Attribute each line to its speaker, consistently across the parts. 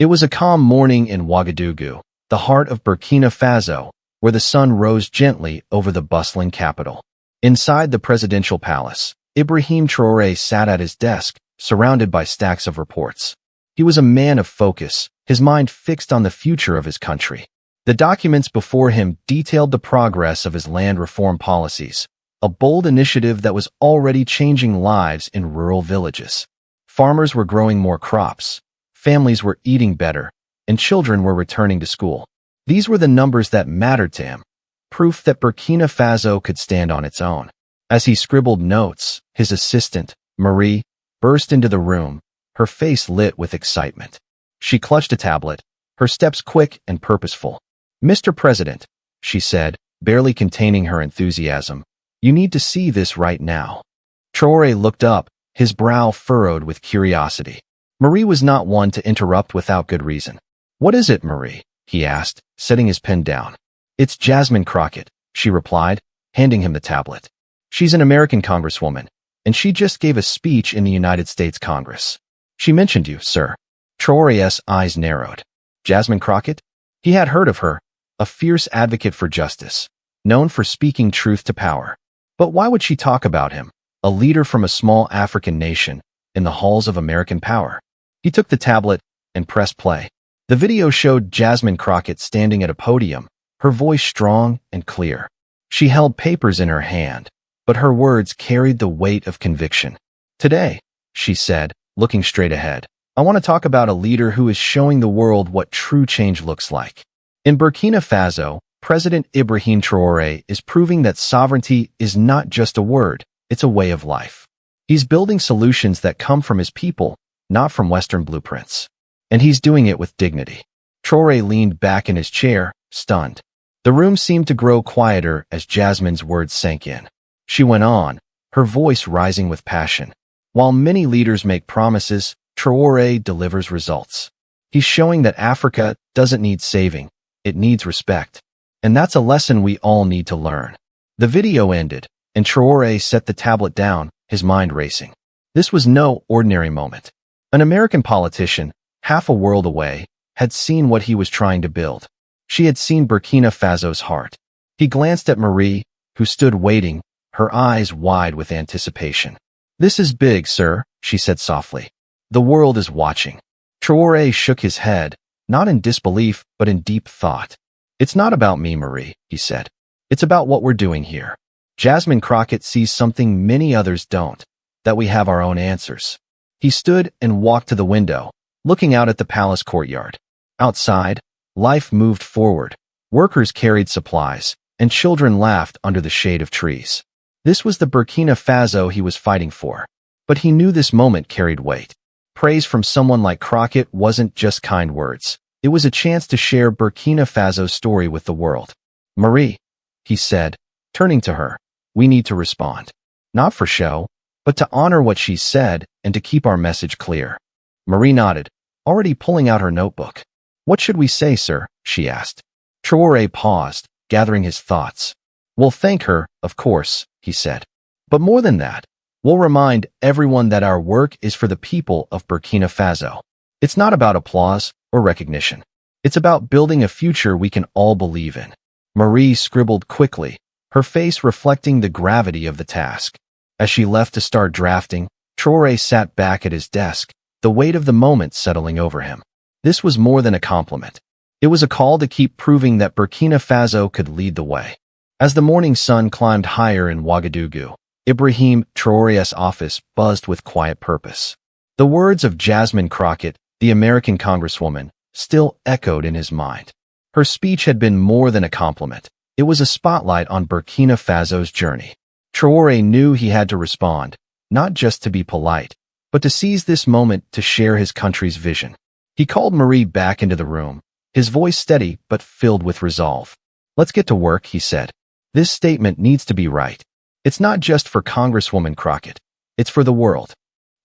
Speaker 1: It was a calm morning in Ouagadougou, the heart of Burkina Faso, where the sun rose gently over the bustling capital. Inside the presidential palace, Ibrahim Traoré sat at his desk, surrounded by stacks of reports. He was a man of focus, his mind fixed on the future of his country. The documents before him detailed the progress of his land reform policies, a bold initiative that was already changing lives in rural villages. Farmers were growing more crops, families were eating better, and children were returning to school. These were the numbers that mattered to him, proof that Burkina Faso could stand on its own. As he scribbled notes, his assistant, Marie, burst into the room, her face lit with excitement. She clutched a tablet, her steps quick and purposeful. "Mr. President," she said, barely containing her enthusiasm, "you need to see this right now." Traore looked up, his brow furrowed with curiosity. Marie was not one to interrupt without good reason. "What is it, Marie?" he asked, setting his pen down. "It's Jasmine Crockett," she replied, handing him the tablet. "She's an American congresswoman, and she just gave a speech in the United States Congress. She mentioned you, sir." Traore's eyes narrowed. Jasmine Crockett? He had heard of her, a fierce advocate for justice, known for speaking truth to power. But why would she talk about him, a leader from a small African nation, in the halls of American power? He took the tablet and pressed play. The video showed Jasmine Crockett standing at a podium, her voice strong and clear. She held papers in her hand, but her words carried the weight of conviction. "Today," she said, looking straight ahead, "I want to talk about a leader who is showing the world what true change looks like." In Burkina Faso, President Ibrahim Traoré is proving that sovereignty is not just a word, it's a way of life. He's building solutions that come from his people, not from Western blueprints. And he's doing it with dignity. Traoré leaned back in his chair, stunned. The room seemed to grow quieter as Jasmine's words sank in. She went on, her voice rising with passion. "While many leaders make promises, Traoré delivers results. He's showing that Africa doesn't need saving, it needs respect. And that's a lesson we all need to learn." The video ended, and Traoré set the tablet down, his mind racing. This was no ordinary moment. An American politician, half a world away, had seen what he was trying to build. She had seen Burkina Faso's heart. He glanced at Marie, who stood waiting, her eyes wide with anticipation. "This is big, sir," she said softly. "The world is watching." Traoré shook his head, not in disbelief, but in deep thought. "It's not about me, Marie," he said. "It's about what we're doing here. Jasmine Crockett sees something many others don't, that we have our own answers." He stood and walked to the window, looking out at the palace courtyard. Outside, life moved forward. Workers carried supplies, and children laughed under the shade of trees. This was the Burkina Faso he was fighting for. But he knew this moment carried weight. Praise from someone like Crockett wasn't just kind words. It was a chance to share Burkina Faso's story with the world. "Marie," he said, turning to her, "we need to respond. Not for show, but to honor what she said and to keep our message clear." Marie nodded, already pulling out her notebook. "What should we say, sir?" she asked. Traoré paused, gathering his thoughts. "We'll thank her, of course," he said. "But more than that, we'll remind everyone that our work is for the people of Burkina Faso. It's not about applause or recognition. It's about building a future we can all believe in." Marie scribbled quickly, her face reflecting the gravity of the task. As she left to start drafting, Traoré sat back at his desk, the weight of the moment settling over him. This was more than a compliment. It was a call to keep proving that Burkina Faso could lead the way. As the morning sun climbed higher in Ouagadougou, Ibrahim Traoré's office buzzed with quiet purpose. The words of Jasmine Crockett, the American congresswoman, still echoed in his mind. Her speech had been more than a compliment. It was a spotlight on Burkina Faso's journey. Traoré knew he had to respond, not just to be polite, but to seize this moment to share his country's vision. He called Marie back into the room, his voice steady but filled with resolve. "Let's get to work," he said. "This statement needs to be right. It's not just for Congresswoman Crockett. It's for the world."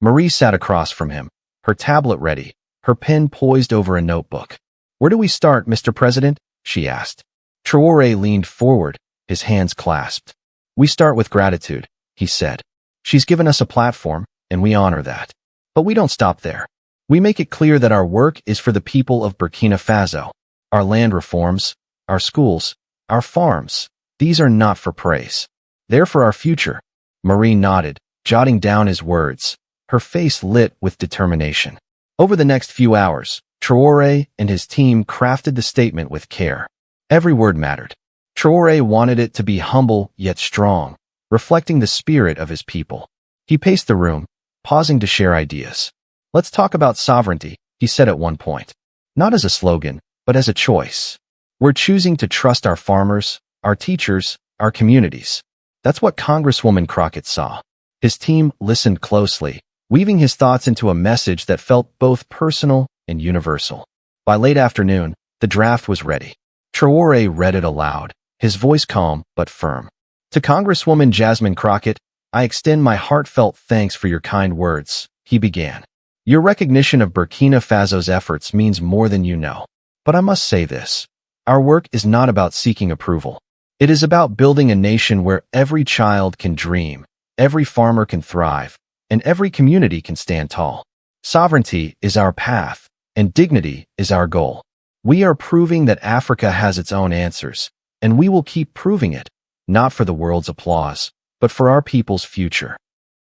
Speaker 1: Marie sat across from him, her tablet ready, her pen poised over a notebook. "Where do we start, Mr. President?" she asked. Traoré leaned forward, his hands clasped. "We start with gratitude," he said. "She's given us a platform, and we honor that. But we don't stop there. We make it clear that our work is for the people of Burkina Faso. Our land reforms, our schools, our farms, these are not for praise. They're for our future. Marie nodded, jotting down his words, her face lit with determination. Over the next few hours, Traore and his team crafted the statement with care. Every word mattered. Traore wanted it to be humble yet strong, reflecting the spirit of his people. He paced the room, pausing to share ideas. "Let's talk about sovereignty," he said at one point. "Not as a slogan, but as a choice. We're choosing to trust our farmers, our teachers, our communities." That's what Congresswoman Crockett saw. His team listened closely, weaving his thoughts into a message that felt both personal and universal. By late afternoon, the draft was ready. Traore read it aloud, his voice calm but firm. "To Congresswoman Jasmine Crockett, I extend my heartfelt thanks for your kind words," he began. "Your recognition of Burkina Faso's efforts means more than you know. But I must say this. Our work is not about seeking approval. It is about building a nation where every child can dream, every farmer can thrive, and every community can stand tall. Sovereignty is our path, and dignity is our goal. We are proving that Africa has its own answers, and we will keep proving it, not for the world's applause, but for our people's future."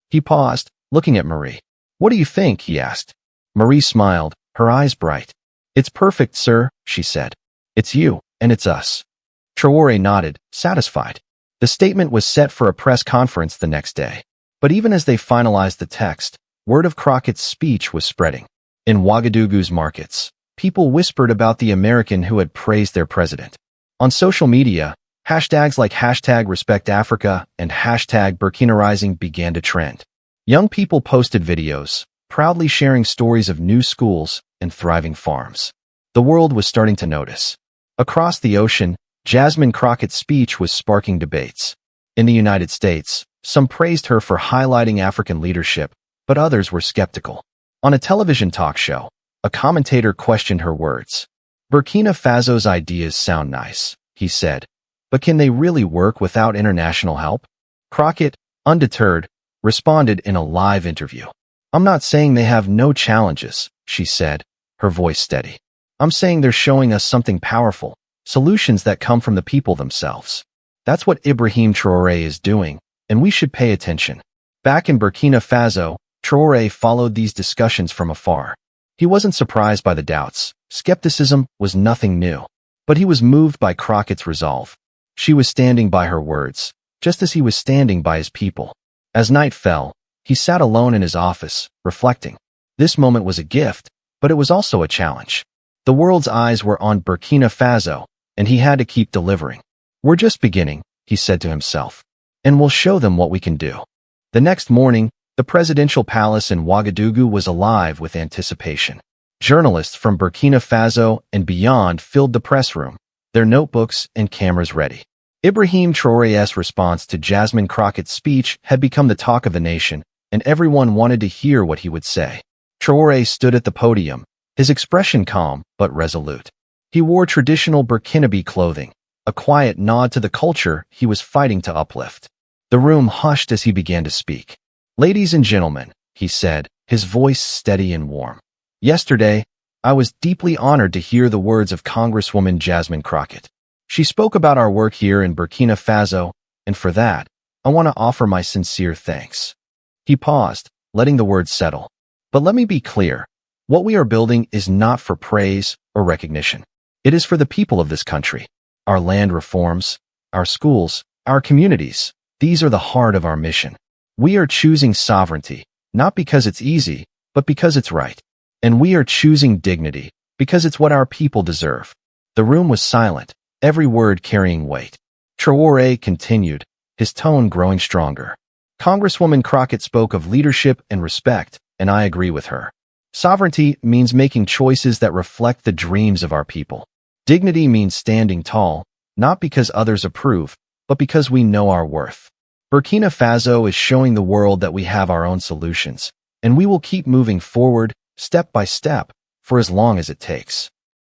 Speaker 1: He paused, looking at Marie. "What do you think?" he asked. Marie smiled, her eyes bright. "It's perfect, sir," she said. "It's you, and it's us." Traore nodded, satisfied. The statement was set for a press conference the next day. But even as they finalized the text, word of Crockett's speech was spreading. In Ouagadougou's markets, people whispered about the American who had praised their president. On social media, hashtags like #RespectAfrica and #BurkinaRising began to trend. Young people posted videos, proudly sharing stories of new schools and thriving farms. The world was starting to notice. Across the ocean, Jasmine Crockett's speech was sparking debates. In the United States, some praised her for highlighting African leadership, but others were skeptical. On a television talk show, a commentator questioned her words. "Burkina Faso's ideas sound nice," he said, "but can they really work without international help?" Crockett, undeterred, responded in a live interview. "I'm not saying they have no challenges," she said, her voice steady. "I'm saying they're showing us something powerful, solutions that come from the people themselves. That's what Ibrahim Traoré is doing, and we should pay attention." Back in Burkina Faso, Traoré followed these discussions from afar. He wasn't surprised by the doubts. Skepticism was nothing new. But he was moved by Crockett's resolve. She was standing by her words, just as he was standing by his people. As night fell, he sat alone in his office, reflecting. This moment was a gift, but it was also a challenge. The world's eyes were on Burkina Faso, and he had to keep delivering. "We're just beginning," he said to himself, "and we'll show them what we can do." The next morning, the presidential palace in Ouagadougou was alive with anticipation. Journalists from Burkina Faso and beyond filled the press room, their notebooks and cameras ready. Ibrahim Traoré's response to Jasmine Crockett's speech had become the talk of the nation, and everyone wanted to hear what he would say. Traoré stood at the podium, his expression calm but resolute. He wore traditional Burkinabe clothing, a quiet nod to the culture he was fighting to uplift. The room hushed as he began to speak. "Ladies and gentlemen," he said, his voice steady and warm. "Yesterday, I was deeply honored to hear the words of Congresswoman Jasmine Crockett. She spoke about our work here in Burkina Faso, and for that, I want to offer my sincere thanks." He paused, letting the words settle. "But let me be clear. What we are building is not for praise or recognition. It is for the people of this country. Our land reforms, our schools, our communities, these are the heart of our mission. We are choosing sovereignty, not because it's easy, but because it's right. And we are choosing dignity, because it's what our people deserve." The room was silent, every word carrying weight. Traoré continued, his tone growing stronger. "Congresswoman Crockett spoke of leadership and respect, and I agree with her. Sovereignty means making choices that reflect the dreams of our people. Dignity means standing tall, not because others approve, but because we know our worth. Burkina Faso is showing the world that we have our own solutions, and we will keep moving forward, step by step, for as long as it takes."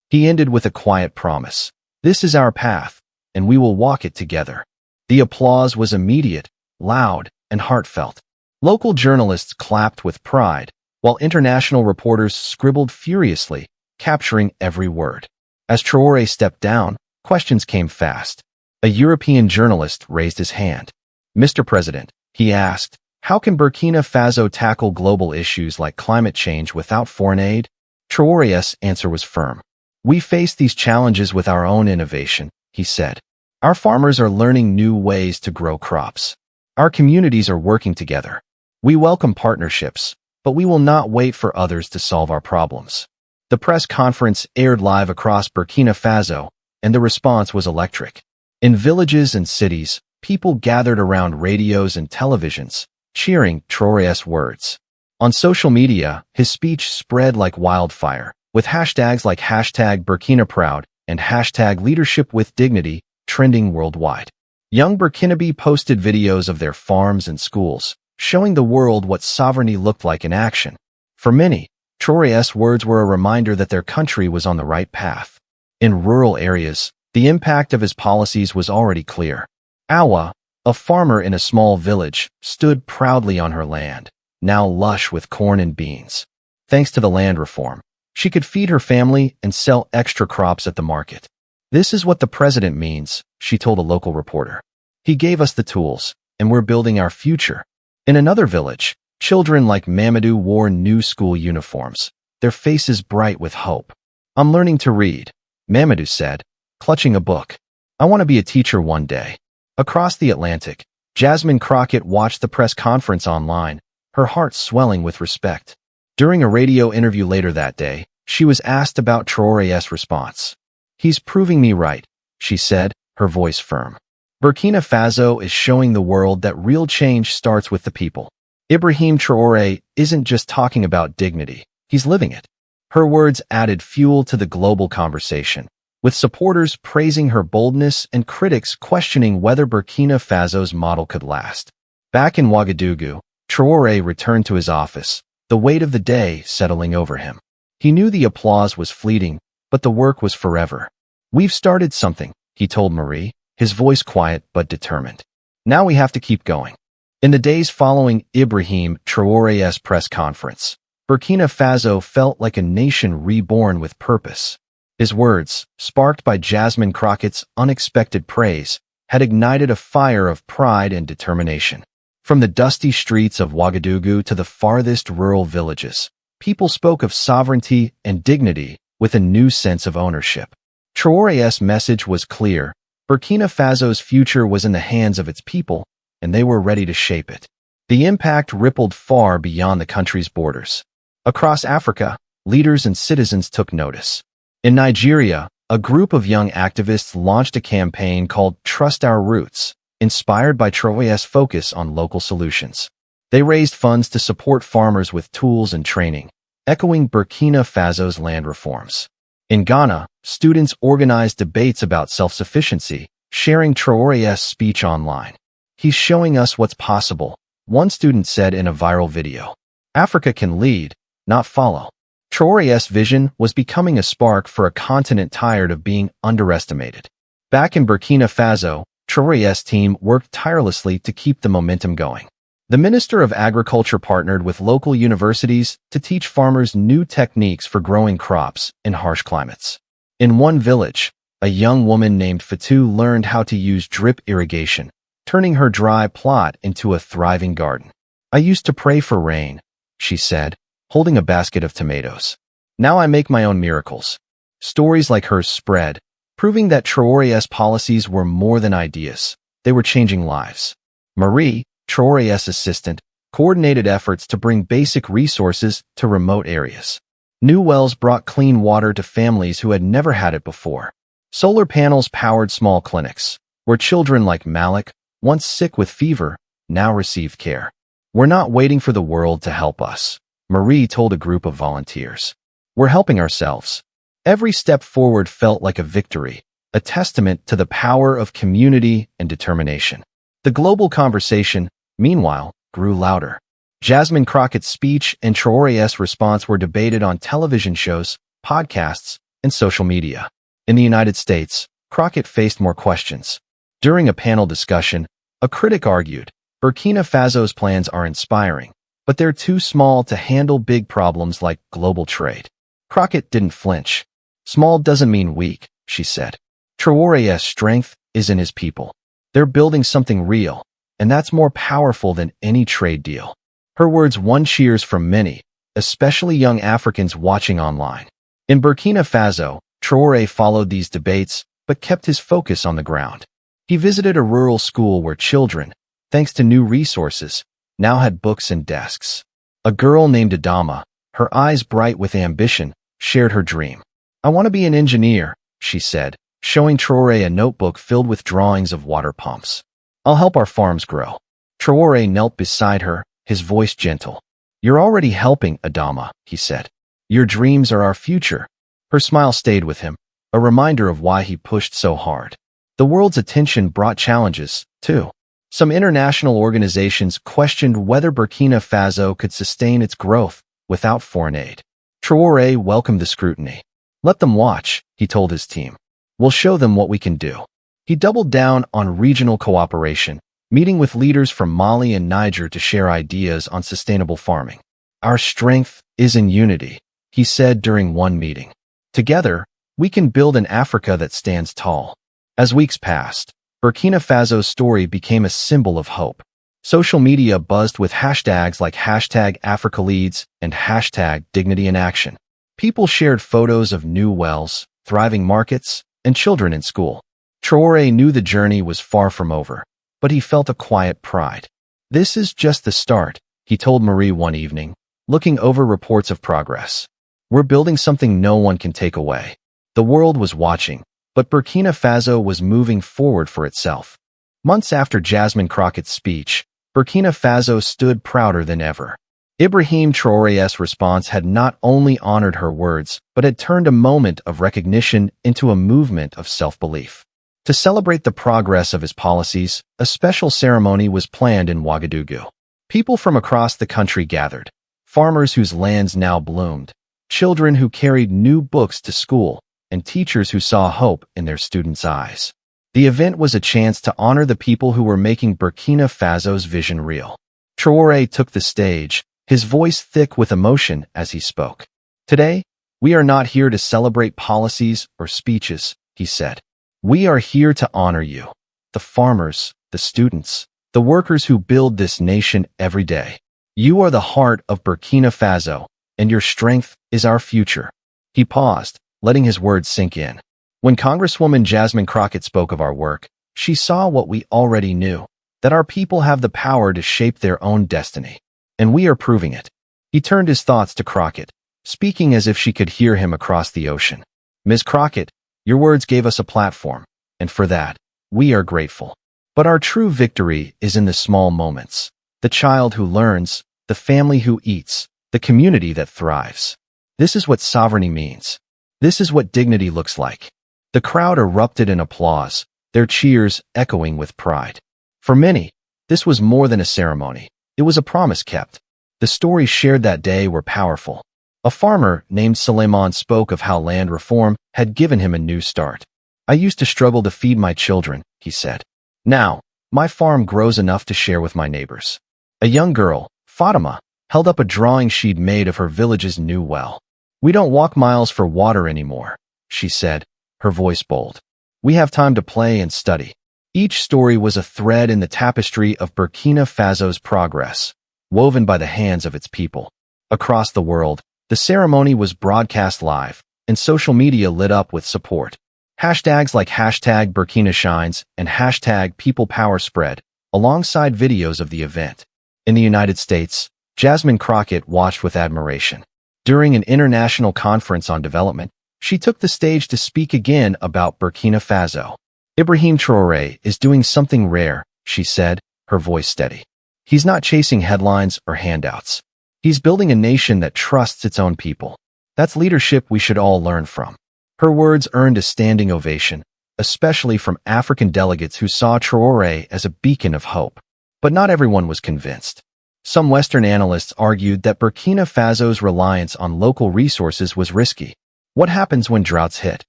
Speaker 1: He ended with a quiet promise. "This is our path, and we will walk it together." The applause was immediate, loud, and heartfelt. Local journalists clapped with pride, while international reporters scribbled furiously, capturing every word. As Traore stepped down, questions came fast. A European journalist raised his hand. "Mr. President," he asked, "how can Burkina Faso tackle global issues like climate change without foreign aid?" Traore's answer was firm. "We face these challenges with our own innovation," he said. "Our farmers are learning new ways to grow crops. Our communities are working together. We welcome partnerships, but we will not wait for others to solve our problems." The press conference aired live across Burkina Faso, and the response was electric. In villages and cities, people gathered around radios and televisions, cheering Traore's words. On social media, his speech spread like wildfire, with hashtags like #BurkinaProud and #LeadershipWithDignity trending worldwide. Young Burkinabe posted videos of their farms and schools, showing the world what sovereignty looked like in action. For many, Traore's words were a reminder that their country was on the right path. In rural areas, the impact of his policies was already clear. Awa, a farmer in a small village, stood proudly on her land, now lush with corn and beans. Thanks to the land reform, she could feed her family and sell extra crops at the market. "This is what the president means," she told a local reporter. "He gave us the tools, and we're building our future." In another village, children like Mamadou wore new school uniforms, their faces bright with hope. "I'm learning to read," Mamadou said, clutching a book. "I want to be a teacher one day." Across the Atlantic, Jasmine Crockett watched the press conference online, her heart swelling with respect. During a radio interview later that day, she was asked about Traore's response. "He's proving me right," she said, her voice firm. Burkina Faso is showing the world that real change starts with the people. Ibrahim Traoré isn't just talking about dignity, he's living it. Her words added fuel to the global conversation, with supporters praising her boldness and critics questioning whether Burkina Faso's model could last. Back in Ouagadougou, Traoré returned to his office, the weight of the day settling over him. He knew the applause was fleeting, but the work was forever. "We've started something," he told Marie, his voice quiet but determined. "Now we have to keep going." In the days following Ibrahim Traoré's press conference, Burkina Faso felt like a nation reborn with purpose. His words, sparked by Jasmine Crockett's unexpected praise, had ignited a fire of pride and determination. From the dusty streets of Ouagadougou to the farthest rural villages, people spoke of sovereignty and dignity with a new sense of ownership. Traoré's message was clear: Burkina Faso's future was in the hands of its people, and they were ready to shape it. The impact rippled far beyond the country's borders. Across Africa, leaders and citizens took notice. In Nigeria, a group of young activists launched a campaign called Trust Our Roots, inspired by Traoré's focus on local solutions. They raised funds to support farmers with tools and training, echoing Burkina Faso's land reforms. In Ghana, students organized debates about self-sufficiency, sharing Traoré's speech online. "He's showing us what's possible," one student said in a viral video. "Africa can lead, not follow." Traoré's vision was becoming a spark for a continent tired of being underestimated. Back in Burkina Faso, Traoré's team worked tirelessly to keep the momentum going. The Minister of Agriculture partnered with local universities to teach farmers new techniques for growing crops in harsh climates. In one village, a young woman named Fatou learned how to use drip irrigation, turning her dry plot into a thriving garden. "I used to pray for rain," she said, holding a basket of tomatoes. "Now I make my own miracles." Stories like hers spread, proving that Traoré's policies were more than ideas. They were changing lives. Marie, Traoré's assistant, coordinated efforts to bring basic resources to remote areas. New wells brought clean water to families who had never had it before. Solar panels powered small clinics, where children like Malik, once sick with fever, now received care. "We're not waiting for the world to help us," Marie told a group of volunteers. "We're helping ourselves." Every step forward felt like a victory, a testament to the power of community and determination. The global conversation, meanwhile, grew louder. Jasmine Crockett's speech and Traoré's response were debated on television shows, podcasts, and social media. In the United States, Crockett faced more questions. During a panel discussion, a critic argued, "Burkina Faso's plans are inspiring, but they're too small to handle big problems like global trade. Crockett didn't flinch. Small doesn't mean weak, she said. Traore's strength is in his people. They're building something real, and that's more powerful than any trade deal. Her words won cheers from many, especially young Africans watching online. In Burkina Faso, Traore followed these debates, but kept his focus on the ground. He visited a rural school where children, thanks to new resources, now had books and desks. A girl named Adama, her eyes bright with ambition, shared her dream. "I want to be an engineer," she said, showing Traore a notebook filled with drawings of water pumps. "I'll help our farms grow." Traore knelt beside her, his voice gentle. "You're already helping, Adama," he said. "Your dreams are our future." Her smile stayed with him, a reminder of why he pushed so hard. The world's attention brought challenges, too. Some international organizations questioned whether Burkina Faso could sustain its growth without foreign aid. Traore welcomed the scrutiny. "Let them watch," he told his team. "We'll show them what we can do." He doubled down on regional cooperation, meeting with leaders from Mali and Niger to share ideas on sustainable farming. "Our strength is in unity," he said during one meeting. "Together, we can build an Africa that stands tall." As weeks passed, Burkina Faso's story became a symbol of hope. Social media buzzed with hashtags like #AfricaLeads and #DignitYinAction. People shared photos of new wells, thriving markets, and children in school. Traore knew the journey was far from over, but he felt a quiet pride. "This is just the start," he told Marie one evening, looking over reports of progress. "We're building something no one can take away." The world was watching, but Burkina Faso was moving forward for itself. Months after Jasmine Crockett'S speech, Burkina Faso stood prouder than ever. Ibrahim Traoré's response had not only honored her words, but had turned a moment of recognition into a movement of self-belief. To celebrate the progress of his policies, a special ceremony was planned in Ouagadougou. People from across the country gathered, farmers whose lands now bloomed, children who carried new books to school, and teachers who saw hope in their students' eyes. The event was a chance to honor the people who were making Burkina Faso's vision real. Traoré took the stage, his voice thick with emotion as he spoke. "Today, we are not here to celebrate policies or speeches," he said. "We are here to honor you, the farmers, the students, the workers who build this nation every day. You are the heart of Burkina Faso, and your strength is our future." He paused, letting his words sink in. When Congresswoman Jasmine Crockett spoke of our work, she saw what we already knew, that our people have the power to shape their own destiny. And we are proving it. He turned his thoughts to Crockett, speaking as if she could hear him across the ocean. "Ms. Crockett, your words gave us a platform, and for that, we are grateful. But our true victory is in the small moments. The child who learns, the family who eats, the community that thrives. This is what sovereignty means. This is what dignity looks like." The crowd erupted in applause, their cheers echoing with pride. For many, this was more than a ceremony. It was a promise kept. The stories shared that day were powerful. A farmer named Suleiman spoke of how land reform had given him a new start. "I used to struggle to feed my children," he said. "Now, my farm grows enough to share with my neighbors." A young girl, Fatima, held up a drawing she'd made of her village's new well. "We don't walk miles for water anymore," she said, her voice bold. "We have time to play and study." Each story was a thread in the tapestry of Burkina Faso's progress, woven by the hands of its people. Across the world, the ceremony was broadcast live, and social media lit up with support. Hashtags like #BurkinaShines and #PeoplePower spread, alongside videos of the event. In the United States, Jasmine Crockett watched with admiration. During an international conference on development, she took the stage to speak again about Burkina Faso. "Ibrahim Traoré is doing something rare," she said, her voice steady. "He's not chasing headlines or handouts. He's building a nation that trusts its own people. That's leadership we should all learn from." Her words earned a standing ovation, especially from African delegates who saw Traoré as a beacon of hope. But not everyone was convinced. Some Western analysts argued that Burkina Faso's reliance on local resources was risky. "What happens when droughts hit?"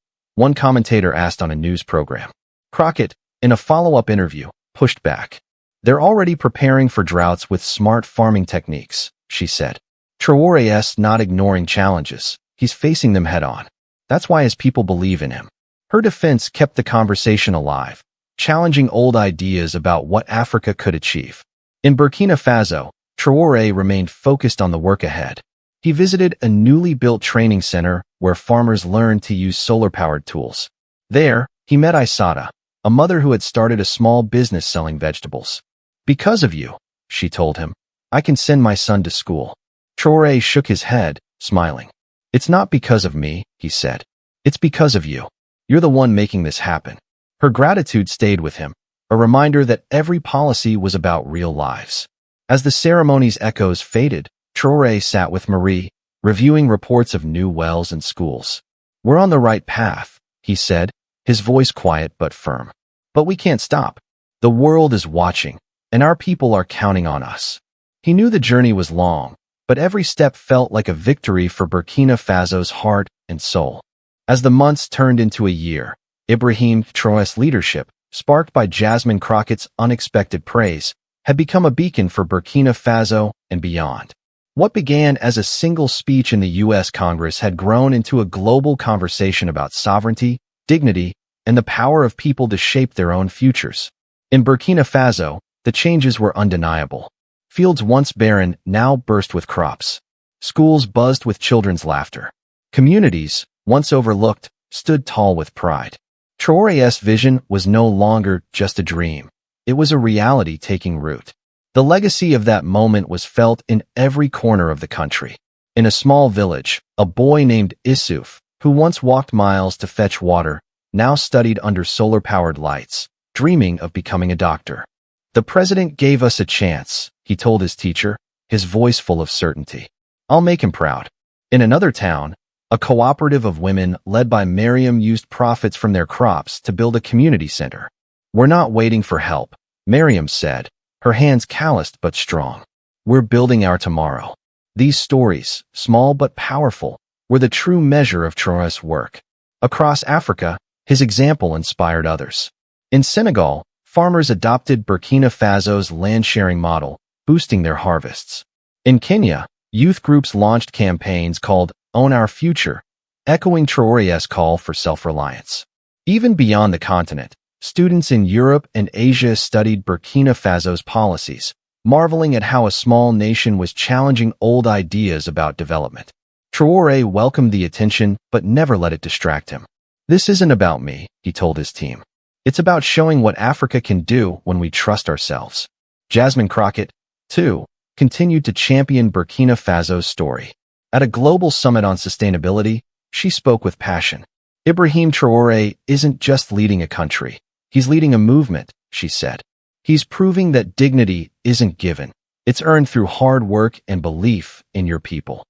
Speaker 1: one commentator asked on a news program. Crockett, in a follow-up interview, pushed back. "They're already preparing for droughts with smart farming techniques," she said. Traore's not ignoring challenges. He's facing them head-on. That's why his people believe in him. Her defense kept the conversation alive, challenging old ideas about what Africa could achieve. In Burkina Faso, Traore remained focused on the work ahead. He visited a newly built training center where farmers learned to use solar-powered tools. There, he met Aissata, a mother who had started a small business selling vegetables. "Because of you," she told him, "I can send my son to school." Traore shook his head, smiling. "It's not because of me," he said. "It's because of you. You're the one making this happen." Her gratitude stayed with him, a reminder that every policy was about real lives. As the ceremony's echoes faded, Traore sat with Marie, reviewing reports of new wells and schools. "We're on the right path," he said, his voice quiet but firm. "But we can't stop. The world is watching, and our people are counting on us." He knew the journey was long, but every step felt like a victory for Burkina Faso's heart and soul. As the months turned into a year, Ibrahim Traoré's leadership, sparked by Jasmine Crockett'S unexpected praise, had become a beacon for Burkina Faso and beyond. What began as a single speech in the U.S. Congress had grown into a global conversation about sovereignty, dignity, and the power of people to shape their own futures. In Burkina Faso, the changes were undeniable. Fields once barren now burst with crops. Schools buzzed with children's laughter. Communities, once overlooked, stood tall with pride. Traoré's vision was no longer just a dream. It was a reality taking root. The legacy of that moment was felt in every corner of the country. In a small village, a boy named Issouf, who once walked miles to fetch water, now studied under solar-powered lights, dreaming of becoming a doctor. "The president gave us a chance," he told his teacher, his voice full of certainty. "I'll make him proud." In another town, a cooperative of women led by Miriam used profits from their crops to build a community center. "We're not waiting for help," Miriam said, her hands calloused but strong. "We're building our tomorrow." These stories, small but powerful, were the true measure of Traoré's work. Across Africa, his example inspired others. In Senegal, farmers adopted Burkina Faso's land-sharing model, boosting their harvests. In Kenya, youth groups launched campaigns called Own Our Future, echoing Traoré's call for self-reliance. Even beyond the continent, students in Europe and Asia studied Burkina Faso's policies, marveling at how a small nation was challenging old ideas about development. Traoré welcomed the attention but never let it distract him. "This isn't about me," he told his team. "It's about showing what Africa can do when we trust ourselves." Jasmine Crockett, too, continued to champion Burkina Faso's story. At a global summit on sustainability, she spoke with passion. "Ibrahim Traoré isn't just leading a country. He's leading a movement," she said. "He's proving that dignity isn't given. It's earned through hard work and belief in your people."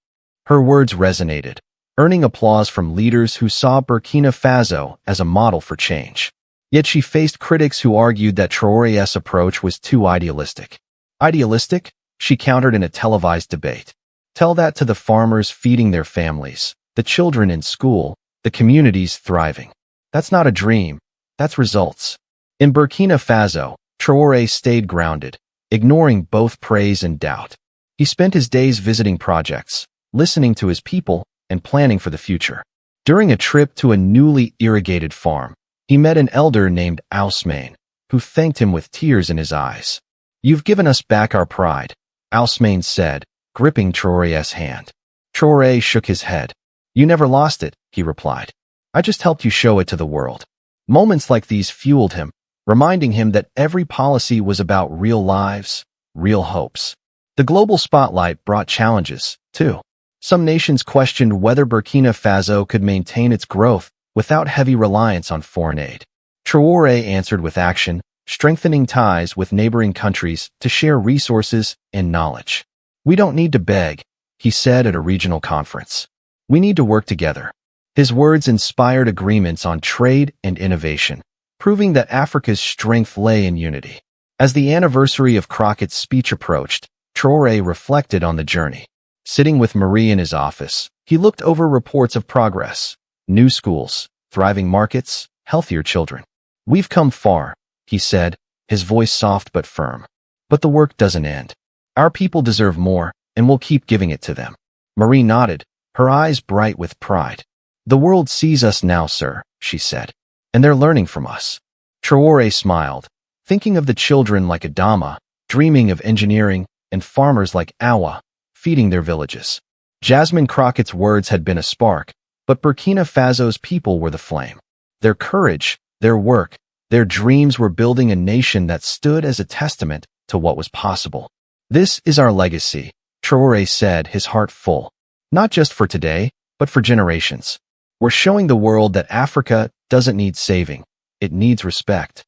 Speaker 1: Her words resonated, earning applause from leaders who saw Burkina Faso as a model for change. Yet she faced critics who argued that Traoré's approach was too idealistic. "Idealistic?" she countered in a televised debate. "Tell that to the farmers feeding their families, the children in school, the communities thriving. That's not a dream, that's results." In Burkina Faso, Traoré stayed grounded, ignoring both praise and doubt. He spent his days visiting projects, listening to his people, and planning for the future. During a trip to a newly irrigated farm, he met an elder named Ousmane, who thanked him with tears in his eyes. "You've given us back our pride," Ousmane said, gripping Traoré's hand. Traoré shook his head. "You never lost it," he replied. "I just helped you show it to the world." Moments like these fueled him, reminding him that every policy was about real lives, real hopes. The global spotlight brought challenges, too. Some nations questioned whether Burkina Faso could maintain its growth without heavy reliance on foreign aid. Traoré answered with action, strengthening ties with neighboring countries to share resources and knowledge. "We don't need to beg," he said at a regional conference. "We need to work together." His words inspired agreements on trade and innovation, proving that Africa's strength lay in unity. As the anniversary of Crockett'S speech approached, Traoré reflected on the journey. Sitting with Marie in his office, he looked over reports of progress, new schools, thriving markets, healthier children. "We've come far," he said, his voice soft but firm. "But the work doesn't end. Our people deserve more, and we'll keep giving it to them." Marie nodded, her eyes bright with pride. "The world sees us now, sir," she said, "and they're learning from us." Traore smiled, thinking of the children like Adama, dreaming of engineering, and farmers like Awa, feeding their villages. Jasmine Crockett's words had been a spark, but Burkina Faso's people were the flame. Their courage, their work, their dreams were building a nation that stood as a testament to what was possible. "This is our legacy," Traore said, his heart full. "Not just for today, but for generations. We're showing the world that Africa doesn't need saving. It needs respect."